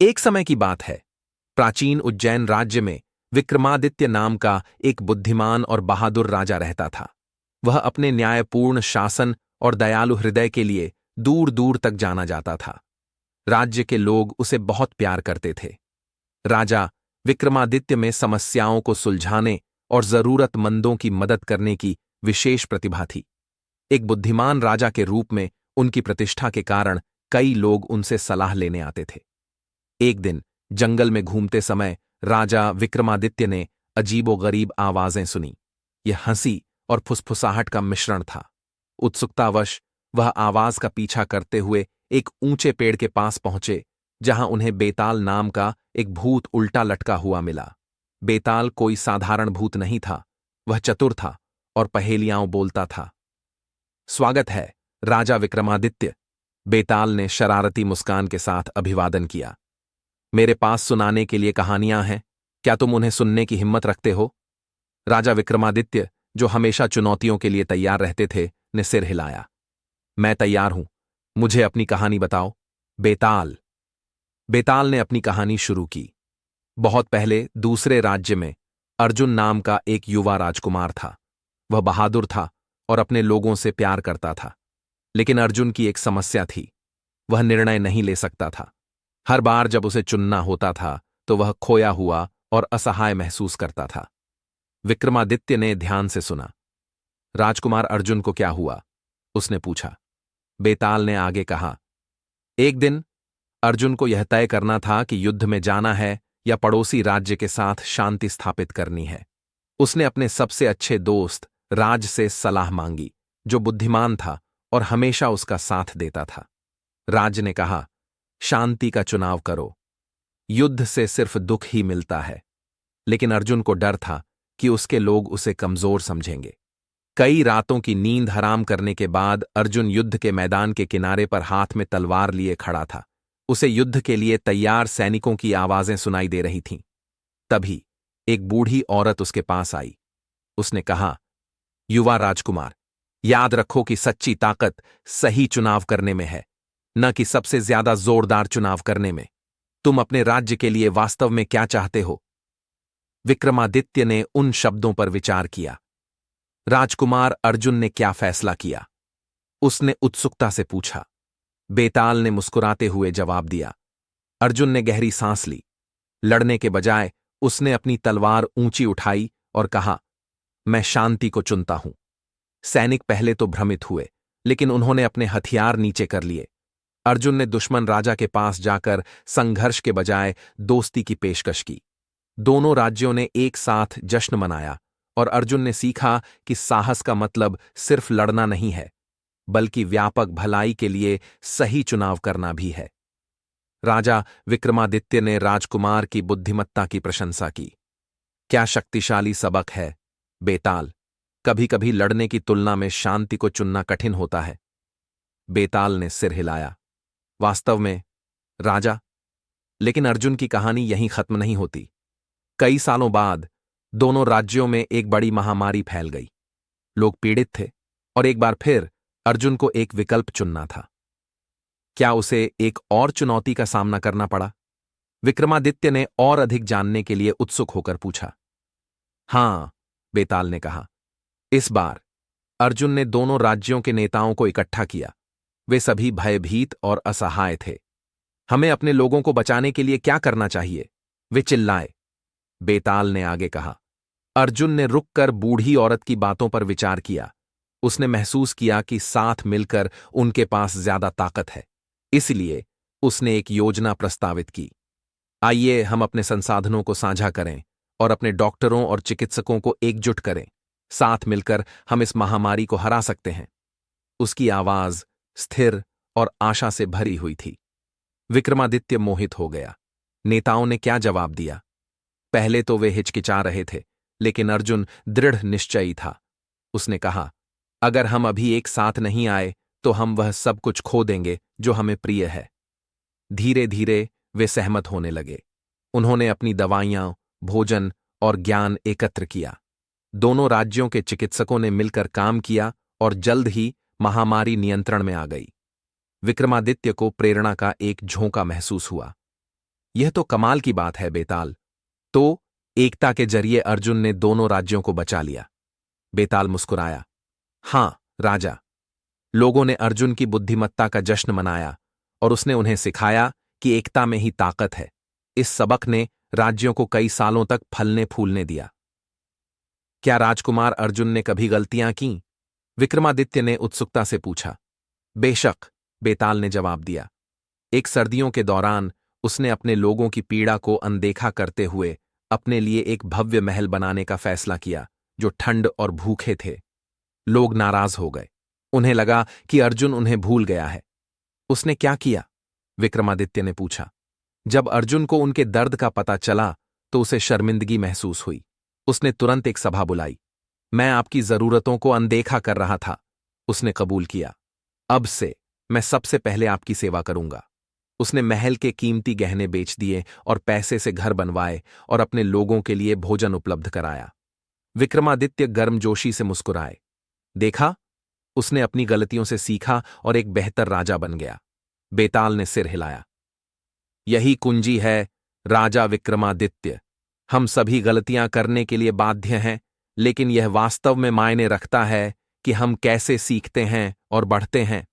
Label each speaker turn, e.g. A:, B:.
A: एक समय की बात है। प्राचीन उज्जैन राज्य में विक्रमादित्य नाम का एक बुद्धिमान और बहादुर राजा रहता था। वह अपने न्यायपूर्ण शासन और दयालु हृदय के लिए दूर दूर तक जाना जाता था। राज्य के लोग उसे बहुत प्यार करते थे। राजा विक्रमादित्य में समस्याओं को सुलझाने और जरूरतमंदों की मदद करने की विशेष प्रतिभा थी। एक बुद्धिमान राजा के रूप में उनकी प्रतिष्ठा के कारण कई लोग उनसे सलाह लेने आते थे। एक दिन जंगल में घूमते समय राजा विक्रमादित्य ने अजीबोगरीब आवाजें सुनी। यह हंसी और फुसफुसाहट का मिश्रण था। उत्सुकतावश वह आवाज का पीछा करते हुए एक ऊंचे पेड़ के पास पहुंचे, जहां उन्हें बेताल नाम का एक भूत उल्टा लटका हुआ मिला। बेताल कोई साधारण भूत नहीं था, वह चतुर था और पहेलियां बोलता था। स्वागत है राजा विक्रमादित्य, बेताल ने शरारती मुस्कान के साथ अभिवादन किया। मेरे पास सुनाने के लिए कहानियां हैं, क्या तुम उन्हें सुनने की हिम्मत रखते हो? राजा विक्रमादित्य, जो हमेशा चुनौतियों के लिए तैयार रहते थे, ने सिर हिलाया। मैं तैयार हूं, मुझे अपनी कहानी बताओ। बेताल ने अपनी कहानी शुरू की। बहुत पहले दूसरे राज्य में अर्जुन नाम का एक युवा राजकुमार था। वह बहादुर था और अपने लोगों से प्यार करता था। लेकिन अर्जुन की एक समस्या थी, वह निर्णय नहीं ले सकता था। हर बार जब उसे चुनना होता था तो वह खोया हुआ और असहाय महसूस करता था। विक्रमादित्य ने ध्यान से सुना। राजकुमार अर्जुन को क्या हुआ? उसने पूछा। बेताल ने आगे कहा, एक दिन अर्जुन को यह तय करना था कि युद्ध में जाना है या पड़ोसी राज्य के साथ शांति स्थापित करनी है। उसने अपने सबसे अच्छे दोस्त राज से सलाह मांगी, जो बुद्धिमान था और हमेशा उसका साथ देता था। राज ने कहा, शांति का चुनाव करो, युद्ध से सिर्फ दुख ही मिलता है। लेकिन अर्जुन को डर था कि उसके लोग उसे कमजोर समझेंगे। कई रातों की नींद हराम करने के बाद अर्जुन युद्ध के मैदान के किनारे पर हाथ में तलवार लिए खड़ा था। उसे युद्ध के लिए तैयार सैनिकों की आवाजें सुनाई दे रही थीं। तभी एक बूढ़ी औरत उसके पास आई। उसने कहा, युवा राजकुमार, याद रखो कि सच्ची ताकत सही चुनाव करने में है, न कि सबसे ज्यादा जोरदार चुनाव करने में। तुम अपने राज्य के लिए वास्तव में क्या चाहते हो? विक्रमादित्य ने उन शब्दों पर विचार किया। राजकुमार अर्जुन ने क्या फैसला किया? उसने उत्सुकता से पूछा। बेताल ने मुस्कुराते हुए जवाब दिया। अर्जुन ने गहरी सांस ली। लड़ने के बजाय उसने अपनी तलवार ऊंची उठाई और कहा, मैं शांति को चुनता हूं। सैनिक पहले तो भ्रमित हुए, लेकिन उन्होंने अपने हथियार नीचे कर लिए। अर्जुन ने दुश्मन राजा के पास जाकर संघर्ष के बजाय दोस्ती की पेशकश की। दोनों राज्यों ने एक साथ जश्न मनाया और अर्जुन ने सीखा कि साहस का मतलब सिर्फ लड़ना नहीं है, बल्कि व्यापक भलाई के लिए सही चुनाव करना भी है। राजा विक्रमादित्य ने राजकुमार की बुद्धिमत्ता की प्रशंसा की। क्या शक्तिशाली सबक है, बेताल। कभी कभी लड़ने की तुलना में शांति को चुनना कठिन होता है। बेताल ने सिर हिलाया। वास्तव में, राजा। लेकिन अर्जुन की कहानी यहीं खत्म नहीं होती। कई सालों बाद दोनों राज्यों में एक बड़ी महामारी फैल गई। लोग पीड़ित थे और एक बार फिर अर्जुन को एक विकल्प चुनना था। क्या उसे एक और चुनौती का सामना करना पड़ा? विक्रमादित्य ने और अधिक जानने के लिए उत्सुक होकर पूछा। हां, बेताल ने कहा। इस बार अर्जुन ने दोनों राज्यों के नेताओं को इकट्ठा किया। वे सभी भयभीत और असहाय थे। हमें अपने लोगों को बचाने के लिए क्या करना चाहिए? वे चिल्लाए। बेताल ने आगे कहा। अर्जुन ने रुककर बूढ़ी औरत की बातों पर विचार किया। उसने महसूस किया कि साथ मिलकर उनके पास ज्यादा ताकत है। इसलिए उसने एक योजना प्रस्तावित की। आइए हम अपने संसाधनों को साझा करें और अपने डॉक्टरों और चिकित्सकों को एकजुट करें। साथ मिलकर हम इस महामारी को हरा सकते हैं। उसकी आवाज स्थिर और आशा से भरी हुई थी। विक्रमादित्य मोहित हो गया। नेताओं ने क्या जवाब दिया? पहले तो वे हिचकिचा रहे थे, लेकिन अर्जुन दृढ़ निश्चयी था। उसने कहा, अगर हम अभी एक साथ नहीं आए तो हम वह सब कुछ खो देंगे जो हमें प्रिय है। धीरे धीरे वे सहमत होने लगे। उन्होंने अपनी दवाइयां, भोजन और ज्ञान एकत्र किया। दोनों राज्यों के चिकित्सकों ने मिलकर काम किया और जल्द ही महामारी नियंत्रण में आ गई। विक्रमादित्य को प्रेरणा का एक झोंका महसूस हुआ। यह तो कमाल की बात है बेताल। तो एकता के जरिए अर्जुन ने दोनों राज्यों को बचा लिया। बेताल मुस्कुराया। हां राजा। लोगों ने अर्जुन की बुद्धिमत्ता का जश्न मनाया और उसने उन्हें सिखाया कि एकता में ही ताकत है। इस सबक ने राज्यों को कई सालों तक फलने फूलने दिया। क्या राजकुमार अर्जुन ने कभी गलतियां की? विक्रमादित्य ने उत्सुकता से पूछा। बेशक, बेताल ने जवाब दिया। एक सर्दियों के दौरान उसने अपने लोगों की पीड़ा को अनदेखा करते हुए अपने लिए एक भव्य महल बनाने का फैसला किया जो ठंड और भूखे थे। लोग नाराज हो गए। उन्हें लगा कि अर्जुन उन्हें भूल गया है। उसने क्या किया? विक्रमादित्य ने पूछा। जब अर्जुन को उनके दर्द का पता चला तो उसे शर्मिंदगी महसूस हुई। उसने तुरंत एक सभा बुलाई। मैं आपकी जरूरतों को अनदेखा कर रहा था, उसने कबूल किया। अब से मैं सबसे पहले आपकी सेवा करूंगा। उसने महल के कीमती गहने बेच दिए और पैसे से घर बनवाए और अपने लोगों के लिए भोजन उपलब्ध कराया। विक्रमादित्य गर्मजोशी से मुस्कुराए। देखा, उसने अपनी गलतियों से सीखा और एक बेहतर राजा बन गया। बेताल ने सिर हिलाया। यही कुंजी है राजा विक्रमादित्य। हम सभी गलतियां करने के लिए बाध्य हैं, लेकिन यह वास्तव में मायने रखता है कि हम कैसे सीखते हैं और बढ़ते हैं।